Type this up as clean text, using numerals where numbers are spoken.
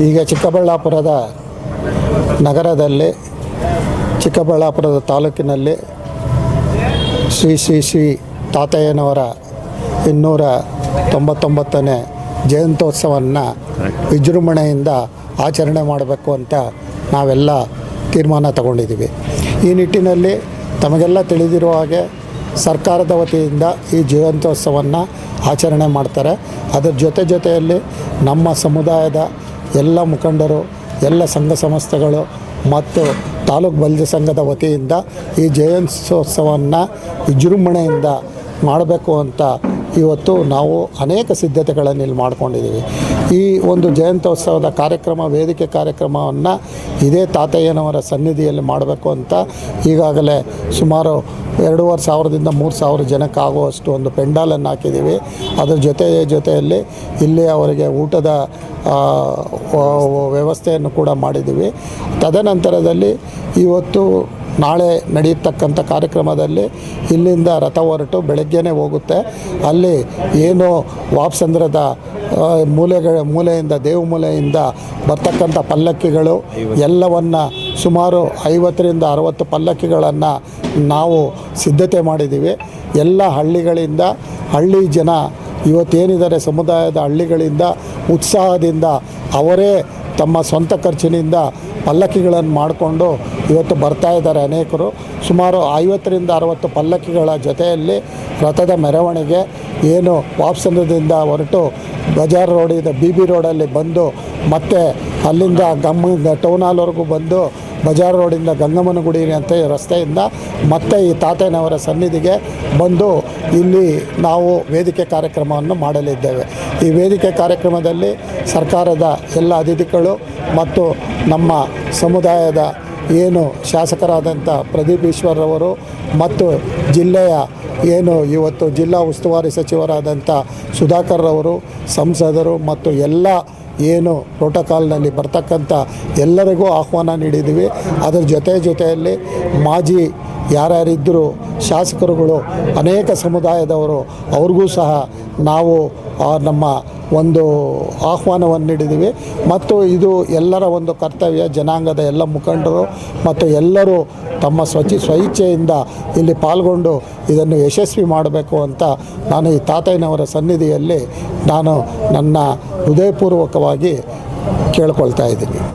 ಈಗ ಚಿಕ್ಕಬಳ್ಳಾಪುರದ ನಗರದಲ್ಲಿ, ಚಿಕ್ಕಬಳ್ಳಾಪುರದ ತಾಲೂಕಿನಲ್ಲಿ ಶ್ರೀ ಶ್ರೀ ಶ್ರೀ ತಾತಯ್ಯನವರ 299ನೇ ಜಯಂತ್ಯೋತ್ಸವವನ್ನು ವಿಜೃಂಭಣೆಯಿಂದ ಆಚರಣೆ ಮಾಡಬೇಕು ಅಂತ ನಾವೆಲ್ಲ ತೀರ್ಮಾನ ತಗೊಂಡಿದ್ದೀವಿ. ಈ ನಿಟ್ಟಿನಲ್ಲಿ ತಮಗೆಲ್ಲ ತಿಳಿದಿರುವ ಹಾಗೆ ಸರ್ಕಾರದ ವತಿಯಿಂದ ಈ ಜಯಂತ್ಯೋತ್ಸವವನ್ನು ಆಚರಣೆ ಮಾಡ್ತಾರೆ. ಅದರ ಜೊತೆಯಲ್ಲಿ ನಮ್ಮ ಸಮುದಾಯದ ಎಲ್ಲ ಮುಖಂಡರು, ಎಲ್ಲ ಸಂಘ ಸಂಸ್ಥೆಗಳು ಮತ್ತು ತಾಲೂಕು ಬಲ್ದಿ ಸಂಘದ ವತಿಯಿಂದ ಈ ಜಯಂತ್ಯೋತ್ಸವವನ್ನು ವಿಜೃಂಭಣೆಯಿಂದ ಮಾಡಬೇಕು ಅಂತ ಇವತ್ತು ನಾವು ಅನೇಕ ಸಿದ್ಧತೆಗಳನ್ನು ಇಲ್ಲಿ ಮಾಡ್ಕೊಂಡಿದ್ದೀವಿ. ಈ ಒಂದು ಜಯಂತ್ಯೋತ್ಸವದ ಕಾರ್ಯಕ್ರಮ, ವೇದಿಕೆ ಕಾರ್ಯಕ್ರಮವನ್ನು ಇದೇ ತಾತಯ್ಯನವರ ಸನ್ನಿಧಿಯಲ್ಲಿ ಮಾಡಬೇಕು ಅಂತ ಈಗಾಗಲೇ ಸುಮಾರು 2,500ದಿಂದ 3,000 ಜನಕ್ಕಾಗುವಷ್ಟು ಒಂದು ಪೆಂಡಾಲನ್ನು ಹಾಕಿದ್ದೀವಿ. ಅದರ ಜೊತೆಯಲ್ಲಿ ಇಲ್ಲಿ ಅವರಿಗೆ ಊಟದ ವ್ಯವಸ್ಥೆಯನ್ನು ಕೂಡ ಮಾಡಿದ್ದೀವಿ. ತದನಂತರದಲ್ಲಿ ಇವತ್ತು ನಾಳೆ ನಡೆಯತಕ್ಕಂಥ ಕಾರ್ಯಕ್ರಮದಲ್ಲಿ ಇಲ್ಲಿಂದ ರಥ ಹೊರಟು ಬೆಳಗ್ಗೆನೇ ಹೋಗುತ್ತೆ. ಅಲ್ಲಿ ಏನು ವಾಪಸಂದ್ರದ ಮೂಲೆಯಿಂದ ದೇವಮೂಲೆಯಿಂದ ಬರ್ತಕ್ಕಂಥ ಪಲ್ಲಕ್ಕಿಗಳು ಎಲ್ಲವನ್ನು ಸುಮಾರು 50ರಿಂದ 60 ಪಲ್ಲಕ್ಕಿಗಳನ್ನು ನಾವು ಸಿದ್ಧತೆ ಮಾಡಿದ್ದೀವಿ. ಎಲ್ಲ ಹಳ್ಳಿಗಳಿಂದ, ಹಳ್ಳಿ ಜನ ಇವತ್ತೇನಿದ್ದಾರೆ ಸಮುದಾಯದ ಹಳ್ಳಿಗಳಿಂದ ಉತ್ಸಾಹದಿಂದ ಅವರೇ ತಮ್ಮ ಸ್ವಂತ ಖರ್ಚಿನಿಂದ ಪಲ್ಲಕ್ಕಿಗಳನ್ನು ಮಾಡಿಕೊಂಡು ಇವತ್ತು ಬರ್ತಾ ಇದ್ದಾರೆ ಅನೇಕರು. ಸುಮಾರು 50ರಿಂದ 60 ಪಲ್ಲಕ್ಕಿಗಳ ಜೊತೆಯಲ್ಲಿ ರಥದ ಮೆರವಣಿಗೆ ಏನು ವಾಪಸಂದ್ರದಿಂದ ಹೊರಟು ಬಜಾರ್ ರೋಡಿಂದ BB ರೋಡಲ್ಲಿ ಬಂದು ಮತ್ತೆ ಅಲ್ಲಿಂದ ಟೌನ್ ಹಾಲ್ವರೆಗೂ ಬಂದು ಬಜಾರ್ ರೋಡಿಂದ ಗಂಗಮ್ಮನ ಗುಡಿ ಅಂತ ರಸ್ತೆಯಿಂದ ಮತ್ತೆ ಈ ತಾತಯ್ಯನವರ ಸನ್ನಿಧಿಗೆ ಬಂದು ಇಲ್ಲಿ ನಾವು ವೇದಿಕೆ ಕಾರ್ಯಕ್ರಮವನ್ನು ಮಾಡಲಿದ್ದೇವೆ. ಈ ವೇದಿಕೆ ಕಾರ್ಯಕ್ರಮದಲ್ಲಿ ಸರ್ಕಾರದ ಎಲ್ಲ ಅತಿಥಿಗಳು ಮತ್ತು ನಮ್ಮ ಸಮುದಾಯದ ಏನು ಶಾಸಕರಾದಂಥ ಪ್ರದೀಪ್ ಈಶ್ವರ್ರವರು ಮತ್ತು ಜಿಲ್ಲೆಯ ಏನು ಇವತ್ತು ಜಿಲ್ಲಾ ಉಸ್ತುವಾರಿ ಸಚಿವರಾದಂಥ ಸುಧಾಕರ್ರವರು, ಸಂಸದರು ಮತ್ತು ಎಲ್ಲ ಏನು ಪ್ರೋಟೋಕಾಲ್ನಲ್ಲಿ ಬರ್ತಕ್ಕಂಥ ಎಲ್ಲರಿಗೂ ಆಹ್ವಾನ ನೀಡಿದ್ದೀವಿ. ಅದರ ಜೊತೆಯಲ್ಲಿ ಮಾಜಿ ಯಾರ್ಯಾರಿದ್ದರೂ ಶಾಸಕರುಗಳು, ಅನೇಕ ಸಮುದಾಯದವರು, ಅವ್ರಿಗೂ ಸಹ ನಾವು ನಮ್ಮ ಒಂದು ಆಹ್ವಾನವನ್ನು ನೀಡಿದ್ದೀವಿ. ಮತ್ತು ಇದು ಎಲ್ಲರ ಒಂದು ಕರ್ತವ್ಯ, ಜನಾಂಗದ ಎಲ್ಲ ಮುಖಂಡರು ಮತ್ತು ಎಲ್ಲರೂ ತಮ್ಮ ಸ್ವಇಚ್ಛೆಯಿಂದ ಇಲ್ಲಿ ಪಾಲ್ಗೊಂಡು ಇದನ್ನು ಯಶಸ್ವಿ ಮಾಡಬೇಕು ಅಂತ ನಾನು ಈ ತಾತಯ್ಯನವರ ಸನ್ನಿಧಿಯಲ್ಲಿ ನಾನು ನನ್ನ ಹೃದಯಪೂರ್ವಕವಾಗಿ ಕೇಳ್ಕೊಳ್ತಾ ಇದ್ದೀನಿ.